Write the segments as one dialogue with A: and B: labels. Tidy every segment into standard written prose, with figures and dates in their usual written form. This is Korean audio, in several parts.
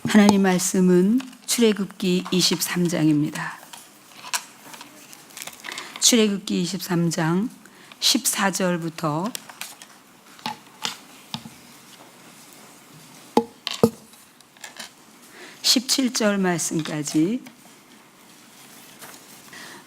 A: 하나님 말씀은 출애굽기 23장입니다. 출애굽기 23장 14절부터 17절 말씀까지.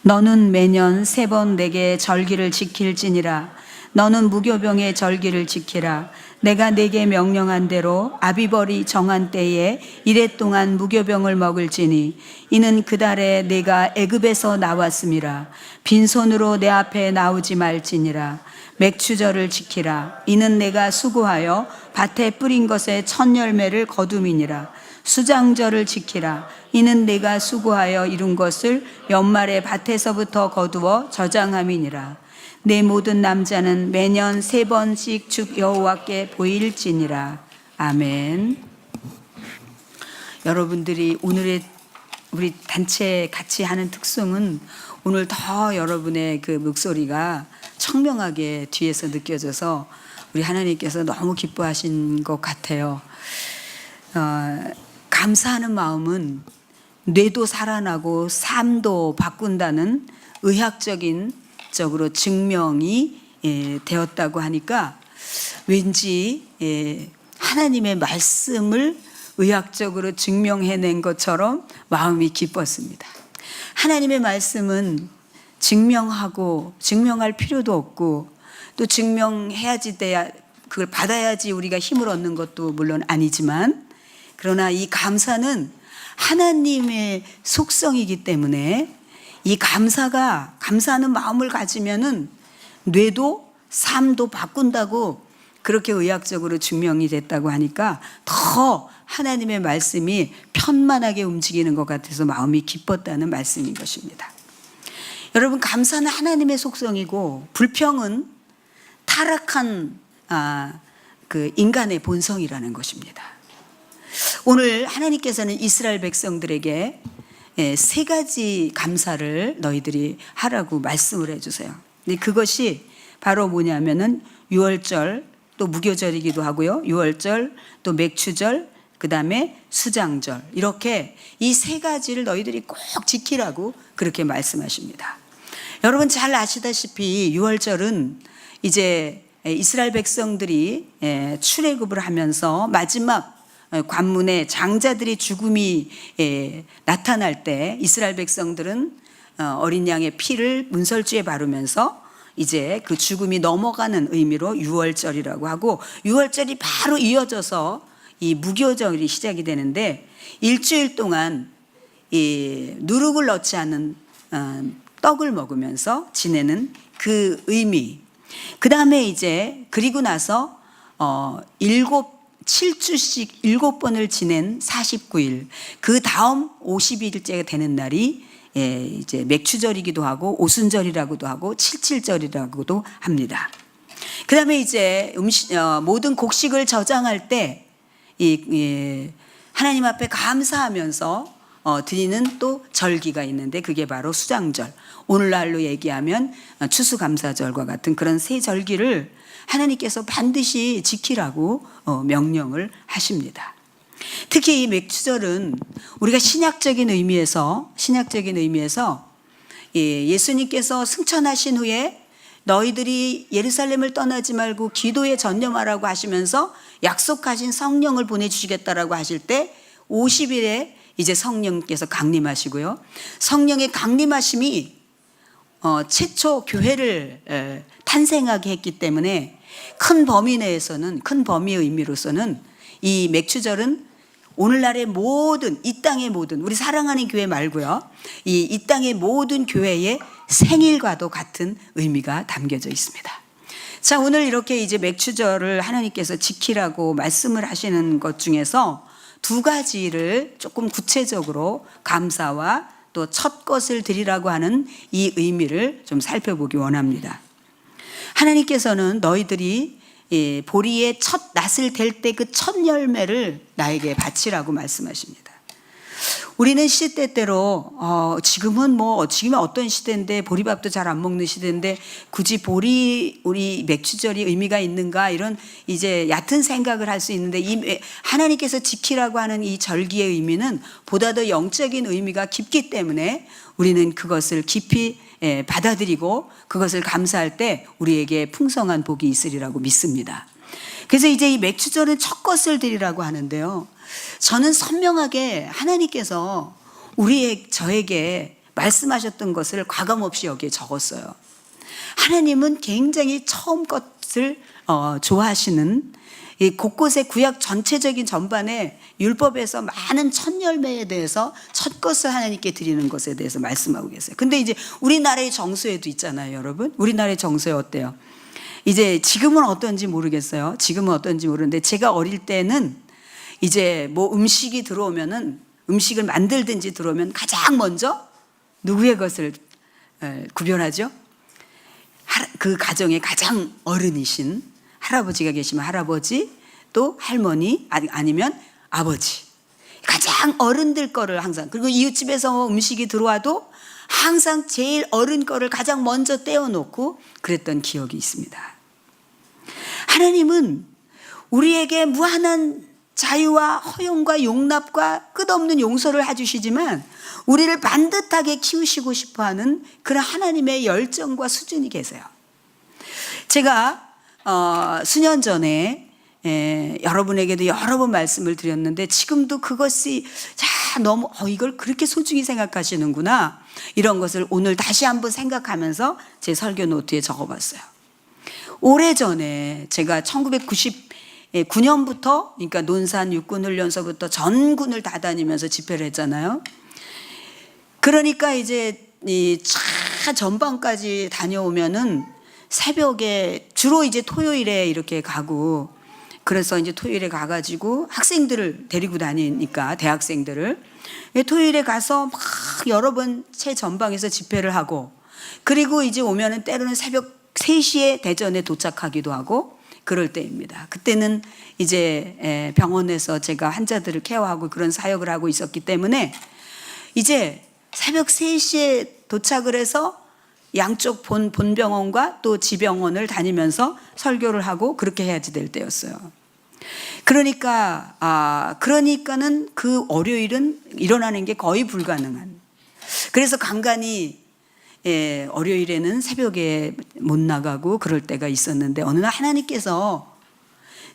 A: 너는 매년 3번 내게 절기를 지킬지니라. 너는 무교병의 절기를 지키라. 내가 내게 명령한 대로 아비벌이 정한 때에 이레 동안 무교병을 먹을지니 이는 그 달에 내가 애굽에서 나왔음이라. 빈손으로 내 앞에 나오지 말지니라. 맥추절을 지키라. 이는 내가 수고하여 밭에 뿌린 것의 첫 열매를 거둠이니라. 수장절을 지키라. 이는 내가 수고하여 이룬 것을 연말에 밭에서부터 거두어 저장함이니라. 내 모든 남자는 매년 3번씩 주 여호와께 보일지니라. 아멘. 여러분들이 오늘의 우리 단체 같이 하는 특성은 오늘 더 여러분의 그 목소리가 청명하게 뒤에서 느껴져서 우리 하나님께서 너무 기뻐하신 것 같아요. 감사하는 마음은 뇌도 살아나고 삶도 바꾼다는 의학적인 적으로 증명이 되었다고 하니까 왠지 하나님의 말씀을 의학적으로 증명해낸 것처럼 마음이 기뻤습니다. 하나님의 말씀은 증명하고 증명할 필요도 없고 또 증명해야지 돼야 그걸 받아야지 우리가 힘을 얻는 것도 물론 아니지만, 그러나 이 감사는 하나님의 속성이기 때문에 이 감사하는 마음을 가지면은 뇌도 삶도 바꾼다고 그렇게 의학적으로 증명이 됐다고 하니까 더 하나님의 말씀이 편만하게 움직이는 것 같아서 마음이 기뻤다는 말씀인 것입니다. 여러분, 감사는 하나님의 속성이고 불평은 타락한 그 인간의 본성이라는 것입니다. 오늘 하나님께서는 이스라엘 백성들에게 3가지 감사를 너희들이 하라고 말씀을 해주세요. 근데 그것이 바로 뭐냐면은 유월절, 또 무교절이기도 하고요. 유월절, 또 맥추절, 그 다음에 수장절, 이렇게 이 3가지를 너희들이 꼭 지키라고 그렇게 말씀하십니다. 여러분 잘 아시다시피 유월절은 이제 이스라엘 백성들이 출애굽을 하면서 마지막 관문에 장자들이 죽음이 나타날 때 이스라엘 백성들은 어린 양의 피를 문설주에 바르면서 이제 그 죽음이 넘어가는 의미로 유월절이라고 하고, 유월절이 바로 이어져서 이 무교절이 시작이 되는데 일주일 동안 이 누룩을 넣지 않은 떡을 먹으면서 지내는 그 의미. 그 다음에 이제 그리고 나서 7주씩 7번을 지낸 49일, 그 다음 50일째가 되는 날이 이제 맥추절이기도 하고 오순절이라고도 하고 칠칠절이라고도 합니다. 그 다음에 이제 모든 곡식을 저장할 때 하나님 앞에 감사하면서 드리는 또 절기가 있는데 그게 바로 수장절, 오늘날로 얘기하면 추수감사절과 같은 그런 3절기를 하나님께서 반드시 지키라고 명령을 하십니다. 특히 이 맥추절은 우리가 신약적인 의미에서 예수님께서 승천하신 후에 너희들이 예루살렘을 떠나지 말고 기도에 전념하라고 하시면서 약속하신 성령을 보내주시겠다라고 하실 때 50일에 이제 성령께서 강림하시고요. 성령의 강림하심이 최초 교회를 탄생하게 했기 때문에 큰 범위 내에서는, 큰 범위의 의미로서는 이 맥추절은 오늘날의 모든, 이 땅의 모든, 우리 사랑하는 교회 말고요, 이 땅의 모든 교회의 생일과도 같은 의미가 담겨져 있습니다. 자, 오늘 이렇게 이제 맥추절을 하나님께서 지키라고 말씀을 하시는 것 중에서 2가지를 조금 구체적으로 감사와 또 첫 것을 드리라고 하는 이 의미를 좀 살펴보기 원합니다. 하나님께서는 너희들이 보리의 첫 낫을 댈 때 그 첫 열매를 나에게 바치라고 말씀하십니다. 우리는 시대때로 지금은 어떤 시대인데 보리밥도 잘 안 먹는 시대인데 굳이 우리 맥주절이 의미가 있는가, 이런 이제 얕은 생각을 할 수 있는데, 이 하나님께서 지키라고 하는 이 절기의 의미는 보다 더 영적인 의미가 깊기 때문에 우리는 그것을 깊이 받아들이고 그것을 감사할 때 우리에게 풍성한 복이 있으리라고 믿습니다. 그래서 이제 이 맥주절은 첫 것을 드리라고 하는데요, 저는 선명하게 하나님께서 저에게 말씀하셨던 것을 과감없이 여기에 적었어요. 하나님은 굉장히 처음 것을 좋아하시는, 이 곳곳에 구약 전체적인 전반에 율법에서 많은 첫 열매에 대해서 첫 것을 하나님께 드리는 것에 대해서 말씀하고 계세요. 근데 이제 우리나라의 정서에도 있잖아요, 여러분. 우리나라의 정서에 어때요? 이제 지금은 어떤지 모르겠어요. 지금은 어떤지 모르는데 제가 어릴 때는 이제 음식이 들어오면은, 음식을 만들든지 들어오면 가장 먼저 누구의 것을 구별하죠? 그 가정의 가장 어른이신 할아버지가 계시면 할아버지, 또 할머니, 아니면 아버지, 가장 어른들 거를 항상, 그리고 이웃집에서 음식이 들어와도 항상 제일 어른 거를 가장 먼저 떼어놓고 그랬던 기억이 있습니다. 하나님은 우리에게 무한한 자유와 허용과 용납과 끝없는 용서를 해주시지만 우리를 반듯하게 키우시고 싶어하는 그런 하나님의 열정과 수준이 계세요. 제가 수년 전에 여러분에게도 여러 번 말씀을 드렸는데, 지금도 그것이 너무 이걸 그렇게 소중히 생각하시는구나, 이런 것을 오늘 다시 한번 생각하면서 제 설교 노트에 적어봤어요. 오래전에 제가 1999년부터, 그러니까 논산 육군훈련소부터 전군을 다 다니면서 집회를 했잖아요. 그러니까 이제 이 차 전방까지 다녀오면은 새벽에, 주로 이제 토요일에 이렇게 가고, 그래서 이제 토요일에 가가지고 학생들을 데리고 다니니까, 대학생들을 토요일에 가서 막 여러 번 새 전방에서 집회를 하고, 그리고 이제 오면은 때로는 새벽 3시에 대전에 도착하기도 하고 그럴 때입니다. 그때는 이제 병원에서 제가 환자들을 케어하고 그런 사역을 하고 있었기 때문에 이제 새벽 3시에 도착을 해서 양쪽 본병원과 또 지병원을 다니면서 설교를 하고 그렇게 해야지 될 때였어요. 그러니까는 그 월요일은 일어나는 게 거의 불가능한. 그래서 간간히 월요일에는 새벽에 못 나가고 그럴 때가 있었는데, 어느 날 하나님께서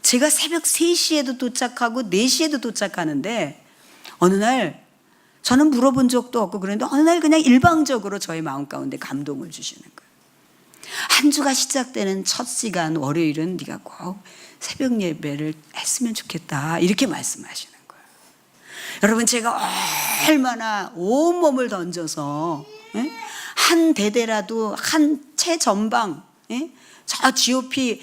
A: 제가 새벽 3시에도 도착하고 4시에도 도착하는데, 어느 날 저는 물어본 적도 없고 그런데 어느 날 그냥 일방적으로 저의 마음 가운데 감동을 주시는 거예요. 한 주가 시작되는 첫 시간 월요일은 네가 꼭 새벽 예배를 했으면 좋겠다, 이렇게 말씀하시는 거예요. 여러분, 제가 얼마나 온몸을 던져서 한 대대라도 한 채 전방, 저 GOP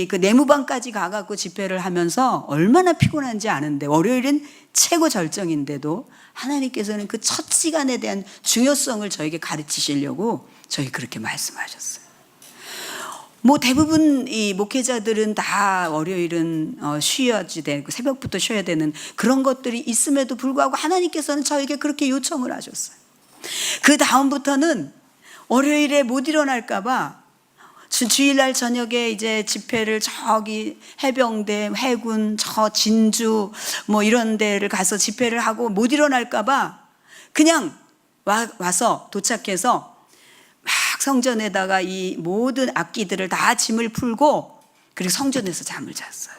A: 그 내무방까지 가갖고 집회를 하면서 얼마나 피곤한지 아는데, 월요일은 최고 절정인데도 하나님께서는 그 첫 시간에 대한 중요성을 저에게 가르치시려고 저희 그렇게 말씀하셨어요. 대부분 이 목회자들은 다 월요일은 쉬어야지 되고 새벽부터 쉬어야 되는 그런 것들이 있음에도 불구하고 하나님께서는 저에게 그렇게 요청을 하셨어요. 그 다음부터는 월요일에 못 일어날까봐 주일날 저녁에 이제 집회를 저기 해병대, 해군, 저 진주 이런 데를 가서 집회를 하고 못 일어날까봐 그냥 와서 도착해서 막 성전에다가 이 모든 악기들을 다 짐을 풀고 그리고 성전에서 잠을 잤어요.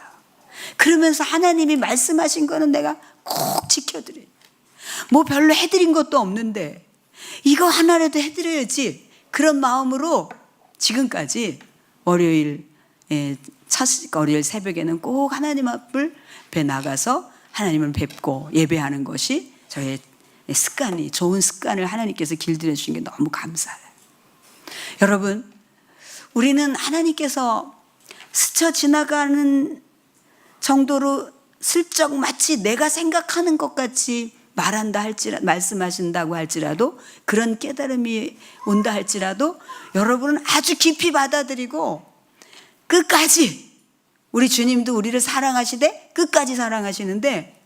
A: 그러면서 하나님이 말씀하신 거는 내가 꼭 지켜드려요. 별로 해드린 것도 없는데 이거 하나라도 해드려야지, 그런 마음으로 지금까지 월요일 새벽에는 꼭 하나님 앞에 나가서 하나님을 뵙고 예배하는 것이 저의 습관이, 좋은 습관을 하나님께서 길들여 주신 게 너무 감사해요. 여러분, 우리는 하나님께서 스쳐 지나가는 정도로 슬쩍 마치 내가 생각하는 것 같이 말씀하신다고 할지라도, 그런 깨달음이 온다 할지라도 여러분은 아주 깊이 받아들이고 끝까지, 우리 주님도 우리를 사랑하시되 끝까지 사랑하시는데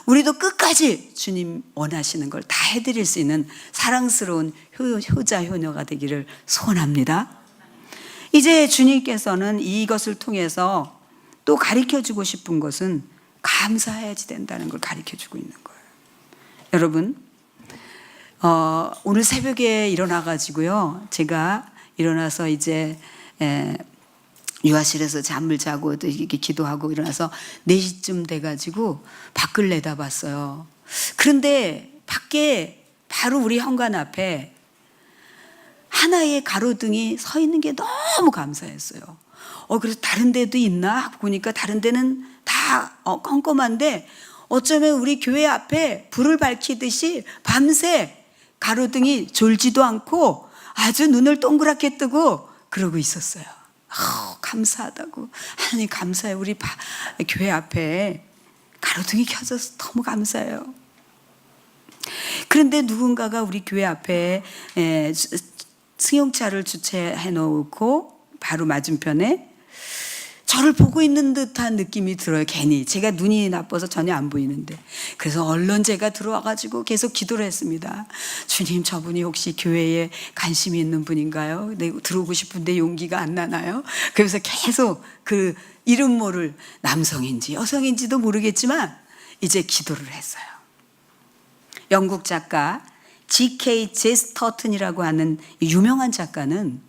A: 우리도 끝까지 주님 원하시는 걸 다 해드릴 수 있는 사랑스러운 효자 효녀가 되기를 소원합니다. 이제 주님께서는 이것을 통해서 또 가르쳐주고 싶은 것은 감사해야지 된다는 걸 가르쳐주고 있는 거예요. 여러분, 오늘 새벽에 일어나가지고요, 제가 일어나서 이제 유아실에서 잠을 자고 또 이렇게 기도하고 일어나서 4시쯤 돼가지고 밖을 내다봤어요. 그런데 밖에 바로 우리 현관 앞에 하나의 가로등이 서 있는 게 너무 감사했어요. 그래서 다른 데도 있나 보니까 다른 데는 다 껌껌한데 어쩌면 우리 교회 앞에 불을 밝히듯이 밤새 가로등이 졸지도 않고 아주 눈을 동그랗게 뜨고 그러고 있었어요. 감사하다고. 하나님 감사해요. 우리 교회 앞에 가로등이 켜져서 너무 감사해요. 그런데 누군가가 우리 교회 앞에 승용차를 주차해 놓고 바로 맞은편에 저를 보고 있는 듯한 느낌이 들어요. 괜히 제가 눈이 나빠서 전혀 안 보이는데. 그래서 얼른 제가 들어와가지고 계속 기도를 했습니다. 주님, 저분이 혹시 교회에 관심이 있는 분인가요? 네, 들어오고 싶은데 용기가 안 나나요? 그래서 계속 그 이름 모를 남성인지 여성인지도 모르겠지만 이제 기도를 했어요. 영국 작가 G.K. 제스터튼이라고 하는 유명한 작가는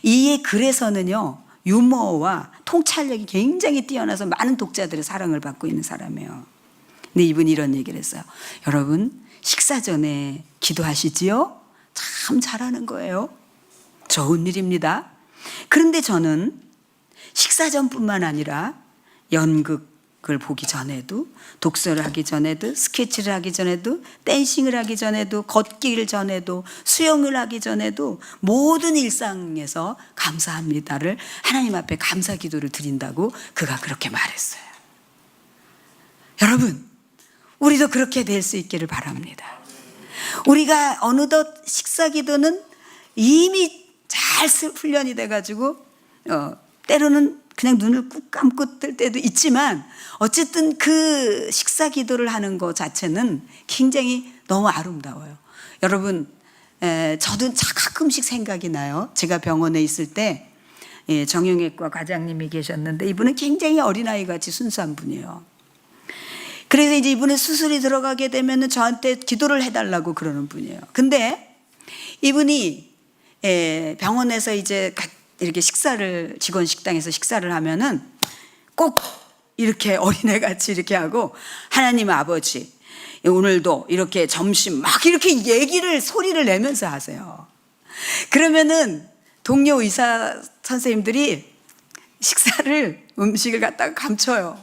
A: 이 글에서는요, 유머와 통찰력이 굉장히 뛰어나서 많은 독자들의 사랑을 받고 있는 사람이에요. 근데 이분이 이런 얘기를 했어요. 여러분, 식사 전에 기도하시지요? 참 잘하는 거예요. 좋은 일입니다. 그런데 저는 식사 전뿐만 아니라 연극을 보기 전에도, 독서를 하기 전에도, 스케치를 하기 전에도, 댄싱을 하기 전에도, 걷기를 전에도, 수영을 하기 전에도 모든 일상에서 감사합니다를 하나님 앞에 감사 기도를 드린다고 그가 그렇게 말했어요. 여러분, 우리도 그렇게 될 수 있기를 바랍니다. 우리가 어느덧 식사 기도는 이미 잘 훈련이 돼가지고 때로는 그냥 눈을 꾹 감고 뜰 때도 있지만 어쨌든 그 식사 기도를 하는 것 자체는 굉장히 너무 아름다워요. 여러분, 저도 가끔씩 생각이 나요. 제가 병원에 있을 때 정형외과 과장님이 계셨는데 이분은 굉장히 어린아이 같이 순수한 분이에요. 그래서 이제 이분의 수술이 들어가게 되면 저한테 기도를 해달라고 그러는 분이에요. 근데 이분이 병원에서 이제 이렇게 직원 식당에서 식사를 하면은 꼭 이렇게 어린애 같이 이렇게 하고, 하나님 아버지, 오늘도 이렇게 점심 막 이렇게 소리를 내면서 하세요. 그러면은 동료 의사 선생님들이 음식을 갖다가 감춰요.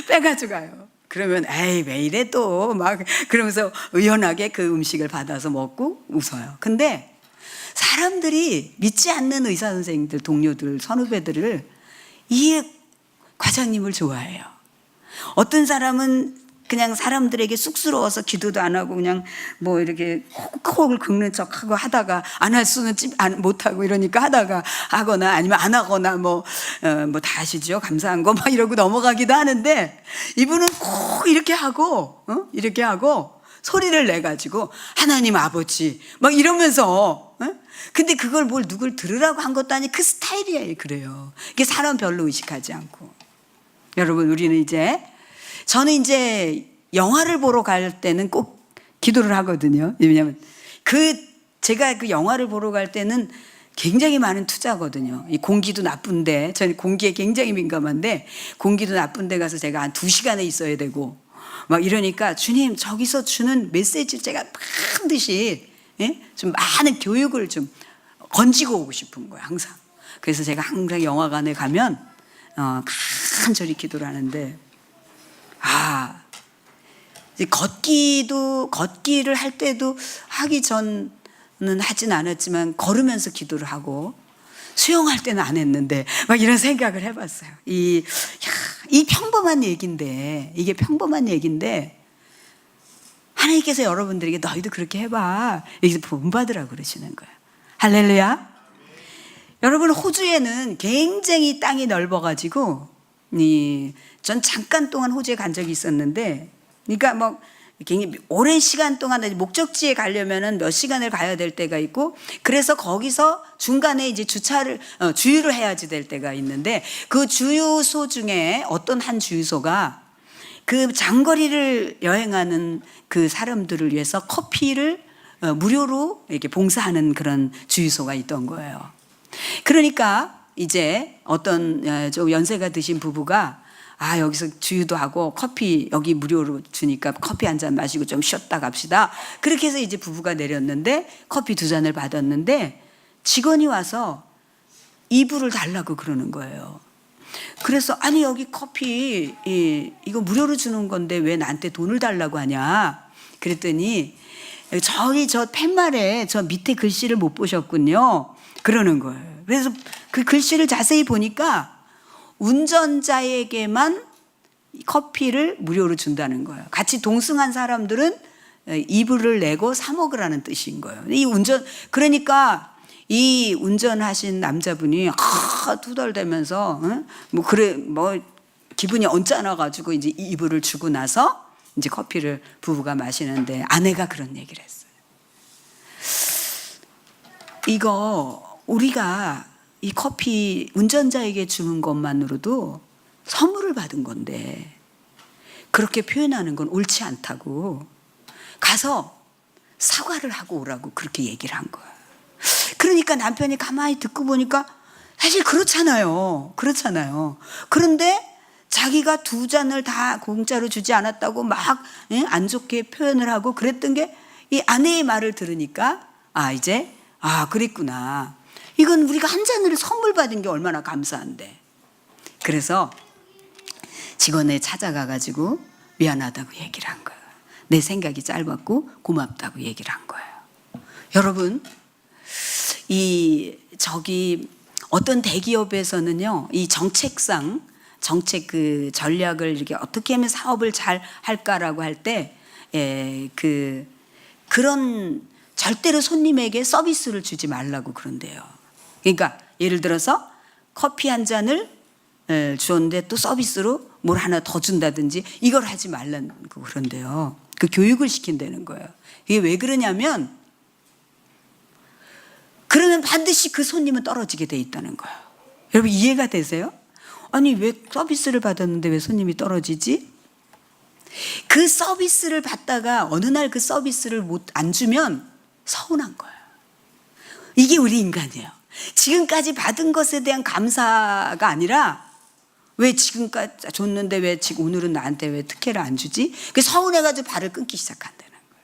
A: 빼가지고 가요. 그러면 에이 왜 이래 또 막 그러면서 의연하게 그 음식을 받아서 먹고 웃어요. 근데 사람들이 믿지 않는 의사 선생님들, 동료들, 선후배들을 이 과장님을 좋아해요. 어떤 사람은 그냥 사람들에게 쑥스러워서 기도도 안 하고 그냥 뭐 이렇게 코를 긁는 척하고 하다가 안 할 수는 못하고 이러니까 하거나 아니면 안 하거나 뭐 다 하시죠. 감사한 거 막 이러고 넘어가기도 하는데, 이분은 꼭 이렇게 하고 소리를 내가지고 하나님 아버지 막 이러면서 근데 그걸 누굴 들으라고 한 것도 아니, 그 스타일이에요. 그래요. 이게 사람 별로 의식하지 않고. 여러분, 저는 이제 영화를 보러 갈 때는 꼭 기도를 하거든요. 왜냐하면 제가 그 영화를 보러 갈 때는 굉장히 많은 투자거든요. 이 공기도 나쁜데, 저는 공기에 굉장히 민감한데, 공기도 나쁜데 가서 제가 한 2시간에 있어야 되고 막 이러니까 주님, 저기서 주는 메시지를 제가 반드시 좀 많은 교육을 좀 건지고 오고 싶은 거예요, 항상. 그래서 제가 항상 영화관에 가면 간절히 기도를 하는데, 걷기를 할 때도 하기 전은 하진 않았지만 걸으면서 기도를 하고, 수영할 때는 안 했는데 막 이런 생각을 해봤어요. 이 평범한 얘기인데, 이게 평범한 얘기인데 하나님께서 여러분들에게 너희도 그렇게 해봐, 여기서 본받으라고 그러시는 거예요. 할렐루야. 여러분, 호주에는 굉장히 땅이 넓어가지고 전 잠깐 동안 호주에 간 적이 있었는데 그러니까 뭐 굉장히 오랜 시간 동안 목적지에 가려면은 몇 시간을 가야 될 때가 있고, 그래서 거기서 중간에 이제 주유를 해야지 될 때가 있는데, 그 주유소 중에 어떤 한 주유소가 그 장거리를 여행하는 그 사람들을 위해서 커피를 무료로 이렇게 봉사하는 그런 주유소가 있던 거예요. 그러니까 이제 어떤 좀 연세가 드신 부부가 여기서 주유도 하고 커피 여기 무료로 주니까 커피 한 잔 마시고 좀 쉬었다 갑시다. 그렇게 해서 이제 부부가 내렸는데 커피 2잔을 받았는데 직원이 와서 이불을 달라고 그러는 거예요. 그래서 아니 여기 커피 이거 무료로 주는 건데 왜 나한테 돈을 달라고 하냐. 그랬더니 저기 저 팻말에 저 밑에 글씨를 못 보셨군요. 그러는 거예요. 그래서 그 글씨를 자세히 보니까 운전자에게만 커피를 무료로 준다는 거예요. 같이 동승한 사람들은 이불을 내고 사 먹으라는 뜻인 거예요. 그러니까 이 운전하신 남자분이 투덜대면서 뭐 기분이 언짢아 가지고 이제 이불을 주고 나서 이제 커피를 부부가 마시는데 아내가 그런 얘기를 했어요. 이거 우리가 이 커피 운전자에게 주는 것만으로도 선물을 받은 건데 그렇게 표현하는 건 옳지 않다고, 가서 사과를 하고 오라고 그렇게 얘기를 한 거야. 그러니까 남편이 가만히 듣고 보니까 사실 그렇잖아요. 그런데 자기가 2잔을 다 공짜로 주지 않았다고 막 안 좋게 표현을 하고 그랬던 게, 이 아내의 말을 들으니까 이제 그랬구나. 이건 우리가 한 잔을 선물 받은 게 얼마나 감사한데. 그래서 직원에 찾아가 가지고 미안하다고 얘기를 한 거예요. 내 생각이 짧았고 고맙다고 얘기를 한 거예요. 여러분, 어떤 대기업에서는요, 이 정책 그 전략을 이렇게 어떻게 하면 사업을 잘 할까라고 할 때, 그런 절대로 손님에게 서비스를 주지 말라고 그런대요. 그러니까 예를 들어서 커피 한 잔을 주었는데 또 서비스로 뭘 하나 더 준다든지 이걸 하지 말라고 그런대요. 그 교육을 시킨다는 거예요. 이게 왜 그러냐면, 그러면 반드시 그 손님은 떨어지게 돼 있다는 거예요. 여러분 이해가 되세요? 아니 왜 서비스를 받았는데 왜 손님이 떨어지지? 그 서비스를 받다가 어느 날 그 서비스를 안 주면 서운한 거예요. 이게 우리 인간이에요. 지금까지 받은 것에 대한 감사가 아니라, 왜 지금까지 줬는데 왜 지금 오늘은 나한테 왜 특혜를 안 주지? 그 서운해가지고 발을 끊기 시작한다는 거예요.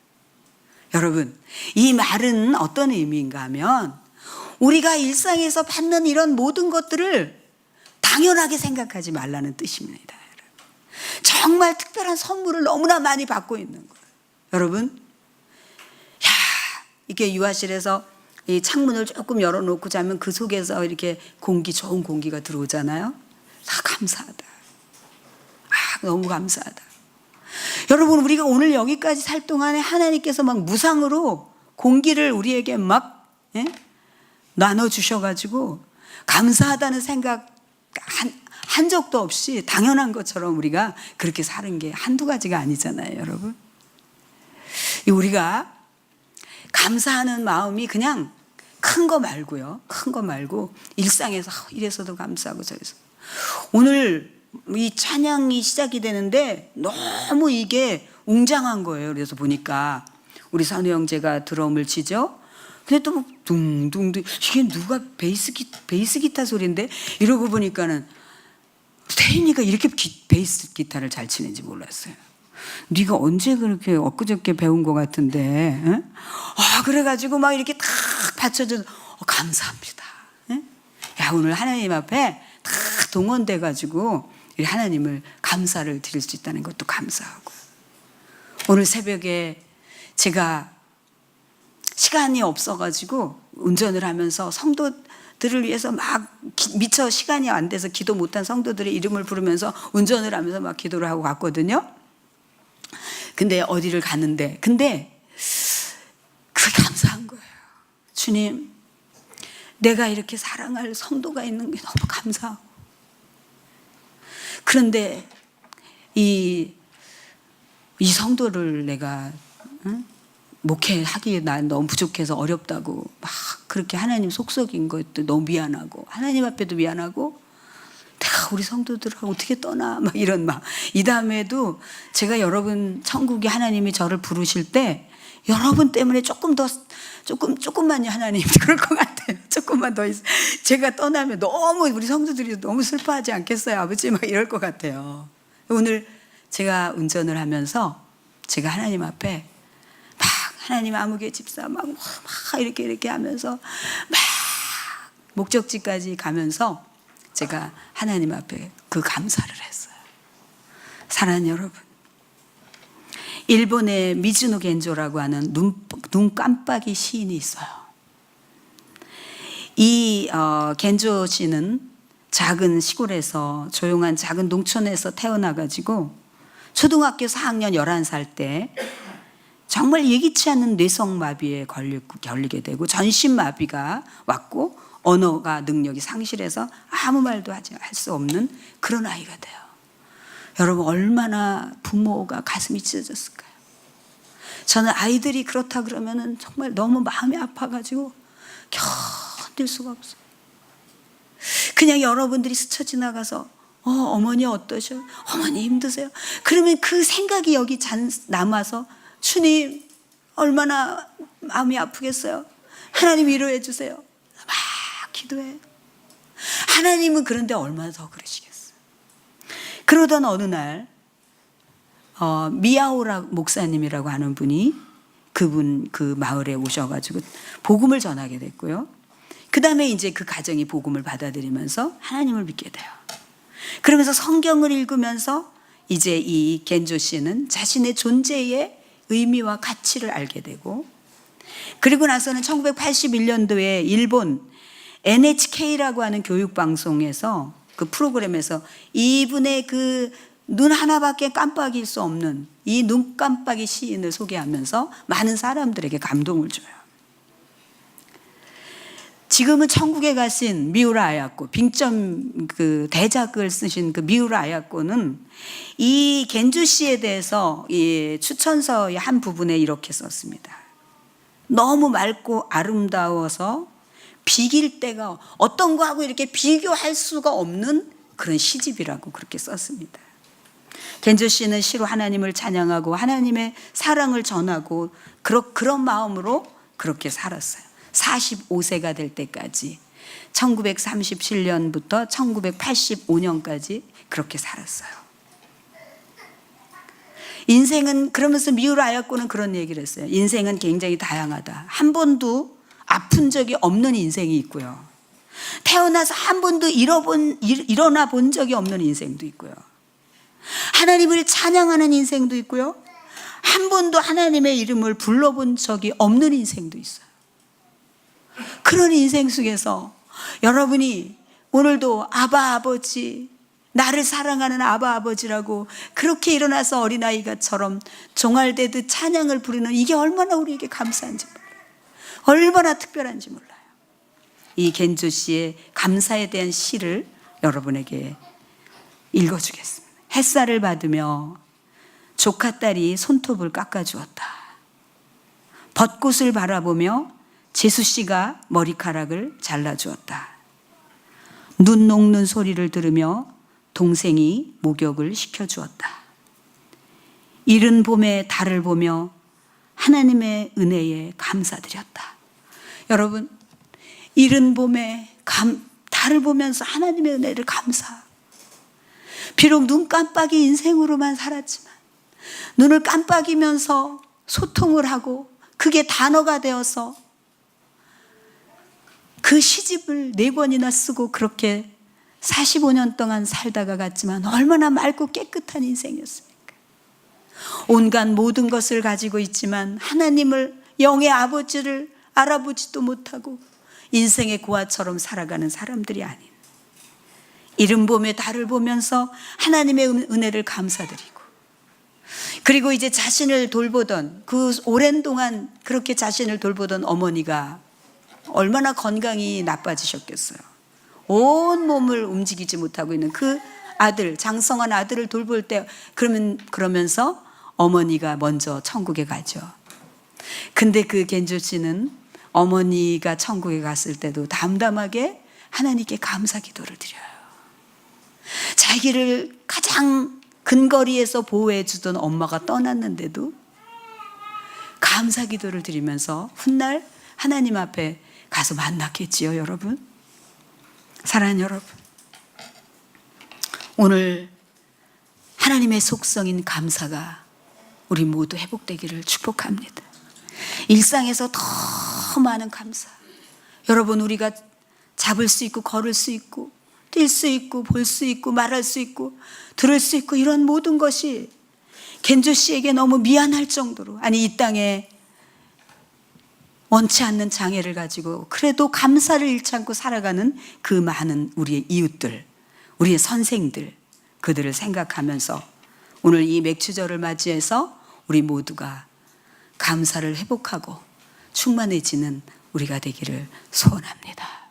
A: 여러분, 이 말은 어떤 의미인가 하면, 우리가 일상에서 받는 이런 모든 것들을 당연하게 생각하지 말라는 뜻입니다. 정말 특별한 선물을 너무나 많이 받고 있는 거예요. 여러분, 이게 유아실에서 이 창문을 조금 열어놓고 자면 그 속에서 이렇게 좋은 공기가 들어오잖아요. 감사하다. 너무 감사하다. 여러분, 우리가 오늘 여기까지 살 동안에 하나님께서 막 무상으로 공기를 우리에게 막 나눠주셔가지고 감사하다는 생각 한 적도 없이 당연한 것처럼 우리가 그렇게 사는 게 한두 가지가 아니잖아요, 여러분. 우리가 감사하는 마음이 그냥 큰 거 말고 일상에서 이래서도 감사하고 저래서. 오늘 이 찬양이 시작이 되는데 너무 이게 웅장한 거예요. 그래서 보니까 우리 선우 형제가 드럼을 치죠. 근데 또 둥둥둥, 이게 누가 베이스 기타 소리인데, 이러고 보니까는 태인이가 이렇게 베이스 기타를 잘 치는지 몰랐어요. 네가 언제 그렇게 엊그저께 배운 것 같은데, 그래가지고 막 이렇게 탁 받쳐줘. 감사합니다. 오늘 하나님 앞에 다 동원돼가지고 하나님을 감사를 드릴 수 있다는 것도 감사하고, 오늘 새벽에 제가 시간이 없어가지고 운전을 하면서 성도들을 위해서 막 미처 시간이 안 돼서 기도 못한 성도들의 이름을 부르면서 운전을 하면서 막 기도를 하고 갔거든요. 근데 어디를 가는데, 근데 그게 감사한 거예요. 주님, 내가 이렇게 사랑할 성도가 있는 게 너무 감사하고, 그런데 이 이 성도를 내가 목회하기에 난 너무 부족해서 어렵다고 막 그렇게 하나님 속썩인 것도 너무 미안하고 하나님 앞에도 미안하고 내가 우리 성도들하고 어떻게 떠나 막 이런 막 이 다음에도 제가 여러분 천국에 하나님이 저를 부르실 때 여러분 때문에 조금만요 하나님 그럴 것 같아요. 조금만 더 제가 떠나면 너무 우리 성도들이 너무 슬퍼하지 않겠어요 아버지 막 이럴 것 같아요. 오늘 제가 운전을 하면서 제가 하나님 앞에 막 하나님 아무개 집사 막 이렇게 하면서 막 목적지까지 가면서 제가 하나님 앞에 그 감사를 했어요. 사랑하는 여러분, 일본의 미즈노 겐조라고 하는 눈 깜빡이 시인이 있어요. 이 겐조 씨는 작은 시골에서 조용한 작은 농촌에서 태어나가지고 초등학교 4학년 11살 때 정말 예기치 않은 뇌성마비에 걸리게 되고 전신마비가 왔고 언어가 능력이 상실해서 아무 말도 할 수 없는 그런 아이가 돼요. 여러분 얼마나 부모가 가슴이 찢어졌을까요? 저는 아이들이 그렇다 그러면은 정말 너무 마음이 아파가지고 견딜 수가 없어요. 그냥 여러분들이 스쳐 지나가서 어머니 어떠셔요? 어머니 힘드세요? 그러면 그 생각이 여기 남아서 주님 얼마나 마음이 아프겠어요? 하나님 위로해 주세요. 막 기도해요. 하나님은 그런데 얼마나 더 그러시겠어요. 그러던 어느 날 미야오라 목사님이라고 하는 분이 그 마을에 오셔가지고 복음을 전하게 됐고요. 그 다음에 이제 그 가정이 복음을 받아들이면서 하나님을 믿게 돼요. 그러면서 성경을 읽으면서 이제 이 겐조 씨는 자신의 존재의 의미와 가치를 알게 되고, 그리고 나서는 1981년도에 일본 NHK라고 하는 교육방송에서 그 프로그램에서 이분의 그 눈 하나밖에 깜빡일 수 없는 이 눈 깜빡이 시인을 소개하면서 많은 사람들에게 감동을 줘요. 지금은 천국에 가신 미우라 아야코, 빙점 그 대작을 쓰신 그 미우라 아야코는 이 겐조 씨에 대해서 이 추천서의 한 부분에 이렇게 썼습니다. 너무 맑고 아름다워서 비길 데가 어떤 거하고 이렇게 비교할 수가 없는 그런 시집이라고 그렇게 썼습니다. 겐조 씨는 시로 하나님을 찬양하고 하나님의 사랑을 전하고 그런 마음으로 그렇게 살았어요. 45세가 될 때까지 1937년부터 1985년까지 그렇게 살았어요. 인생은, 그러면서 미우라 아야코는 그런 얘기를 했어요. 인생은 굉장히 다양하다. 한 번도 아픈 적이 없는 인생이 있고요. 태어나서 한 번도 일어나 본 적이 없는 인생도 있고요. 하나님을 찬양하는 인생도 있고요. 한 번도 하나님의 이름을 불러본 적이 없는 인생도 있어요. 그런 인생 속에서 여러분이 오늘도 아바 아버지, 나를 사랑하는 아바 아버지라고 그렇게 일어나서 어린아이가처럼 종알대듯 찬양을 부르는 이게 얼마나 우리에게 감사한지 몰라요. 얼마나 특별한지 몰라요. 이 겐조 씨의 감사에 대한 시를 여러분에게 읽어주겠습니다. 햇살을 받으며 조카딸이 손톱을 깎아주었다. 벚꽃을 바라보며 재수씨가 머리카락을 잘라주었다. 눈 녹는 소리를 들으며 동생이 목욕을 시켜주었다. 이른 봄에 달을 보며 하나님의 은혜에 감사드렸다. 여러분, 이른 봄에 달을 보면서 하나님의 은혜를 감사. 비록 눈 깜빡이 인생으로만 살았지만 눈을 깜빡이면서 소통을 하고 그게 단어가 되어서 그 시집을 4권이나 쓰고 그렇게 45년 동안 살다가 갔지만 얼마나 맑고 깨끗한 인생이었습니까? 온갖 모든 것을 가지고 있지만 하나님을, 영의 아버지를 알아보지도 못하고 인생의 고아처럼 살아가는 사람들이 아닌, 이른 봄에 달을 보면서 하나님의 은혜를 감사드리고, 그리고 이제 자신을 돌보던, 그 오랜 동안 그렇게 자신을 돌보던 어머니가 얼마나 건강이 나빠지셨겠어요. 온 몸을 움직이지 못하고 있는 그 아들, 장성한 아들을 돌볼 때 그러면서 어머니가 먼저 천국에 가죠. 근데 그 겐조 씨는 어머니가 천국에 갔을 때도 담담하게 하나님께 감사 기도를 드려요. 자기를 가장 근거리에서 보호해 주던 엄마가 떠났는데도 감사 기도를 드리면서 훗날 하나님 앞에 가서 만났겠지요, 여러분. 사랑하는 여러분, 오늘 하나님의 속성인 감사가 우리 모두 회복되기를 축복합니다. 일상에서 더 많은 감사. 여러분, 우리가 잡을 수 있고 걸을 수 있고 뛸 수 있고 볼 수 있고 말할 수 있고 들을 수 있고 이런 모든 것이 겐조 씨에게 너무 미안할 정도로, 아니 이 땅에 원치 않는 장애를 가지고 그래도 감사를 잃지 않고 살아가는 그 많은 우리의 이웃들, 우리의 선생들, 그들을 생각하면서 오늘 이 맥주절을 맞이해서 우리 모두가 감사를 회복하고 충만해지는 우리가 되기를 소원합니다.